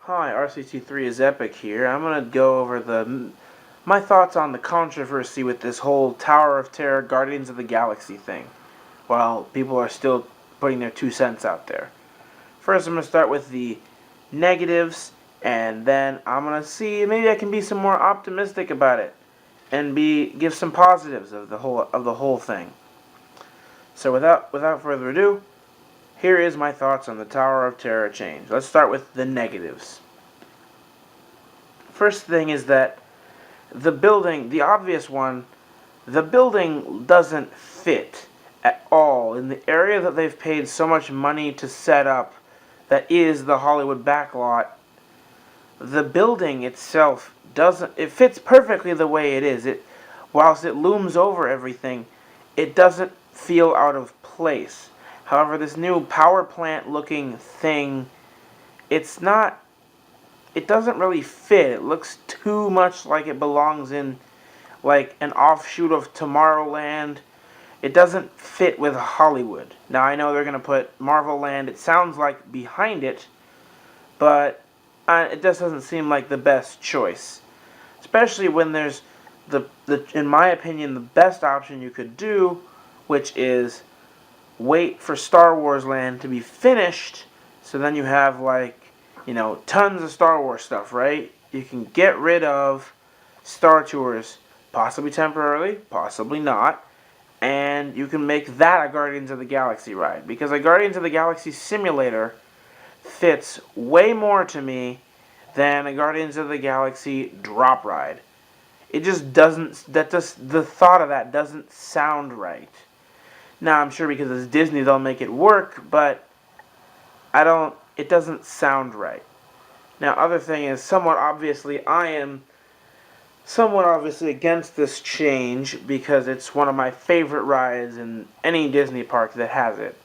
Hi, RCT3 is Epic here. I'm going to go over my thoughts on the controversy with this whole Tower of Terror Guardians of the Galaxy thing, while people are still putting their 2 cents out there. First, I'm going to start with the negatives, and then I'm going to see maybe I can be some more optimistic about it and give some positives of the whole thing. So without further ado, here is my thoughts on the Tower of Terror change. Let's start with the negatives. First thing is that the building, the obvious one, the building doesn't fit at all in the area that they've paid so much money to set up, that is the Hollywood backlot. The building itself it fits perfectly the way it is. Whilst it looms over everything, it doesn't feel out of place. However, this new power plant looking thing, it doesn't really fit. It looks too much like it belongs in like an offshoot of Tomorrowland. It doesn't fit with Hollywood. Now I know they're going to put Marvel Land, it sounds like, behind it, but it just doesn't seem like the best choice. Especially when there's in my opinion, the best option you could do, which is wait for Star Wars Land to be finished, so then you have tons of Star Wars stuff, right? You can get rid of Star Tours, possibly temporarily, possibly not, and you can make that a Guardians of the Galaxy ride, because a Guardians of the Galaxy simulator fits way more to me than a Guardians of the Galaxy drop ride. It just doesn't, the thought of that doesn't sound right. Now, I'm sure because it's Disney they'll make it work, but it doesn't sound right. Now, other thing is, I am somewhat obviously against this change because it's one of my favorite rides in any Disney park that has it.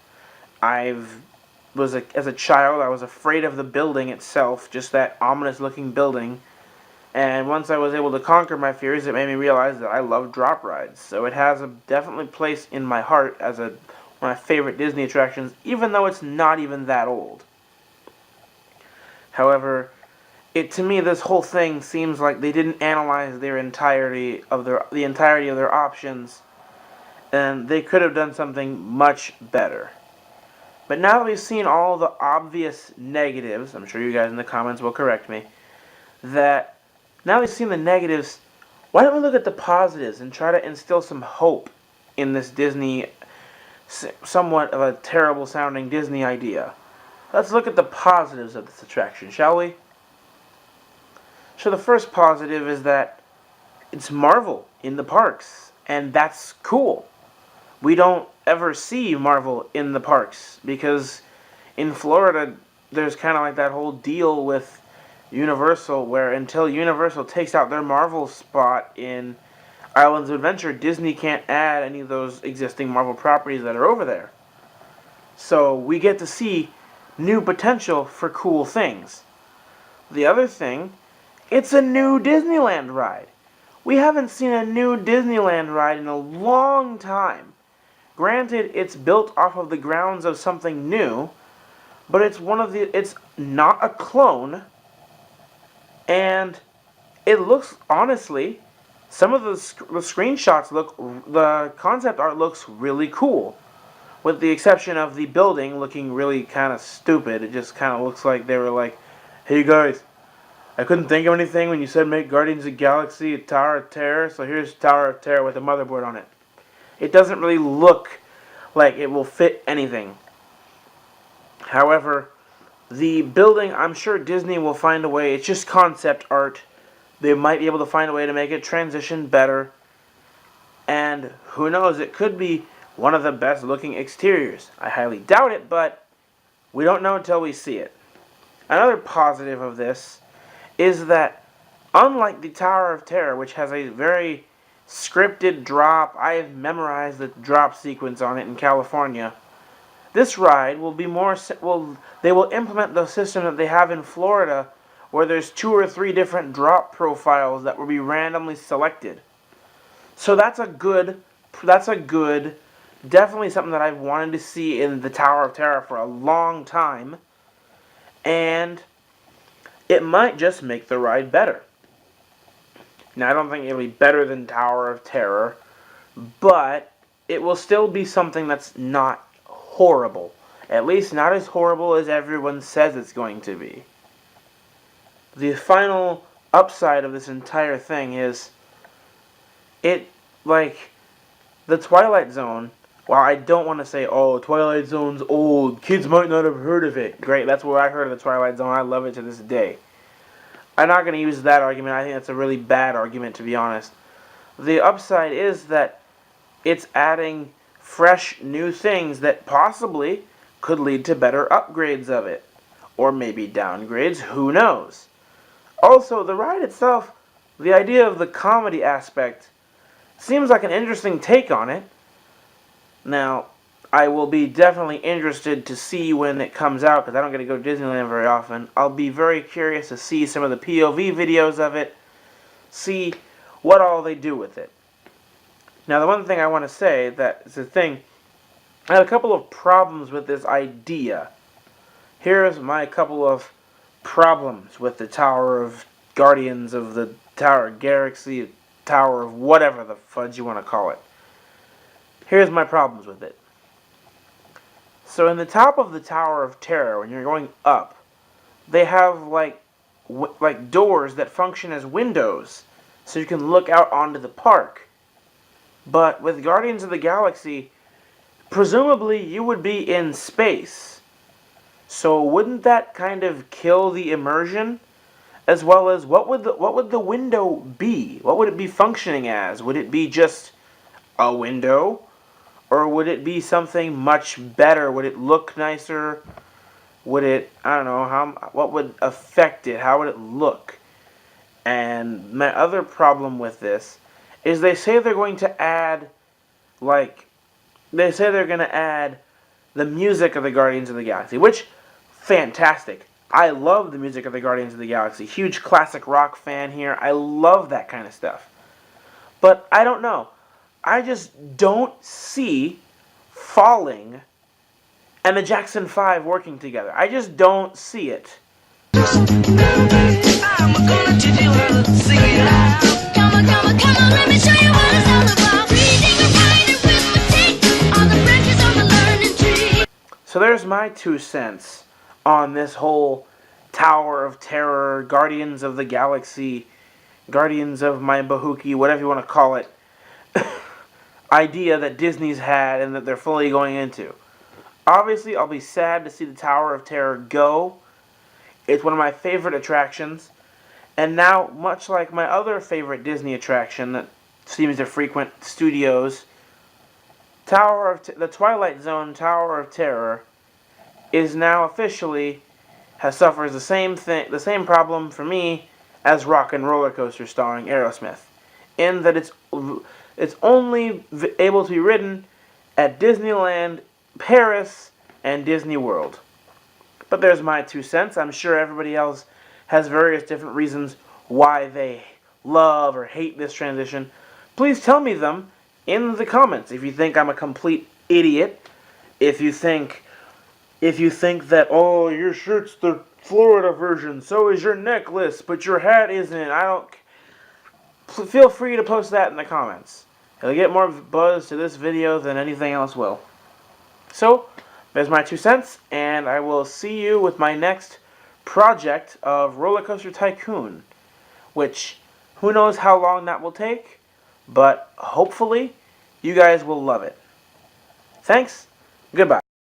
As a child, I was afraid of the building itself, just that ominous looking building. And once I was able to conquer my fears, it made me realize that I love drop rides. So it has a definitely place in my heart as one of my favorite Disney attractions, even though it's not even that old. However, to me, this whole thing seems like they didn't analyze the entirety of their options, and they could have done something much better. But now that we've seen all the obvious negatives, I'm sure you guys in the comments will correct me, now we've seen the negatives, why don't we look at the positives and try to instill some hope in this Disney, somewhat of a terrible sounding Disney idea. Let's look at the positives of this attraction, shall we? So the first positive is that it's Marvel in the parks, and that's cool. We don't ever see Marvel in the parks, because in Florida there's kind of like that whole deal with Universal, where until Universal takes out their Marvel spot in Islands of Adventure, Disney can't add any of those existing Marvel properties that are over there. So we get to see new potential for cool things. The other thing, it's a new Disneyland ride. We haven't seen a new Disneyland ride in a long time. Granted, it's built off of the grounds of something new, but it's not a clone. And it looks, honestly, some of the screenshots the concept art looks really cool. With the exception of the building looking really kind of stupid. It just kind of looks like they were like, hey guys, I couldn't think of anything when you said make Guardians of the Galaxy a Tower of Terror, so here's Tower of Terror with a motherboard on it. It doesn't really look like it will fit anything. However, the building, I'm sure Disney will find a way. It's just concept art. They might be able to find a way to make it transition better. And who knows, it could be one of the best looking exteriors. I highly doubt it, but we don't know until we see it. Another positive of this is that, unlike the Tower of Terror, which has a very scripted drop, I have memorized the drop sequence on it in California, this ride will be they will implement the system that they have in Florida, where there's 2 or 3 different drop profiles that will be randomly selected. So that's a good, definitely something that I've wanted to see in the Tower of Terror for a long time. And it might just make the ride better. Now, I don't think it'll be better than Tower of Terror, but it will still be something that's not horrible. At least not as horrible as everyone says it's going to be. The final upside of this entire thing is it, like, the Twilight Zone, while I don't want to say, oh, Twilight Zone's old, kids might not have heard of it. Great, that's where I heard of the Twilight Zone. I love it to this day. I'm not going to use that argument. I think that's a really bad argument, to be honest. The upside is that it's adding fresh, new things that possibly could lead to better upgrades of it. Or maybe downgrades, who knows. Also, the ride itself, the idea of the comedy aspect, seems like an interesting take on it. Now, I will be definitely interested to see when it comes out, because I don't get to go to Disneyland very often. I'll be very curious to see some of the POV videos of it, see what all they do with it. Now, the one thing I want to say, that is the thing, I have a couple of problems with this idea. Here's my couple of problems with the Tower of Guardians of the Tower of Galaxy, Tower of whatever the fudge you want to call it. Here's my problems with it. So in the top of the Tower of Terror, when you're going up, they have like doors that function as windows, so you can look out onto the park. But with Guardians of the Galaxy, presumably you would be in space. So wouldn't that kind of kill the immersion? As well as, what would the window be? What would it be functioning as? Would it be just a window? Or would it be something much better? Would it look nicer? Would it, I don't know, what would affect it? How would it look? And my other problem with this is they say they're going to add, the music of the Guardians of the Galaxy, which, fantastic. I love the music of the Guardians of the Galaxy. Huge classic rock fan here. I love that kind of stuff. But I don't know. I just don't see Falling and the Jackson 5 working together. I just don't see it. So there's my 2 cents on this whole Tower of Terror, Guardians of the Galaxy, Guardians of my Bahuki, whatever you want to call it, idea that Disney's had and that they're fully going into. Obviously, I'll be sad to see the Tower of Terror go. It's one of my favorite attractions. And now, much like my other favorite Disney attraction that seems to frequent studios, the Twilight Zone Tower of Terror is now officially suffers the same problem for me as Rock and Roller Coaster starring Aerosmith, in that it's only able to be ridden at Disneyland, Paris, and Disney World. But there's my 2 cents. I'm sure everybody else has various different reasons why they love or hate this transition. Please tell me them in the comments. If you think I'm a complete idiot, if you think that, oh, your shirt's the Florida version, so is your necklace, but your hat isn't, feel free to post that in the comments. It'll get more buzz to this video than anything else will. So, there's my 2 cents, and I will see you with my next project of Roller Coaster Tycoon, which, who knows how long that will take, but hopefully you guys will love it. Thanks, goodbye.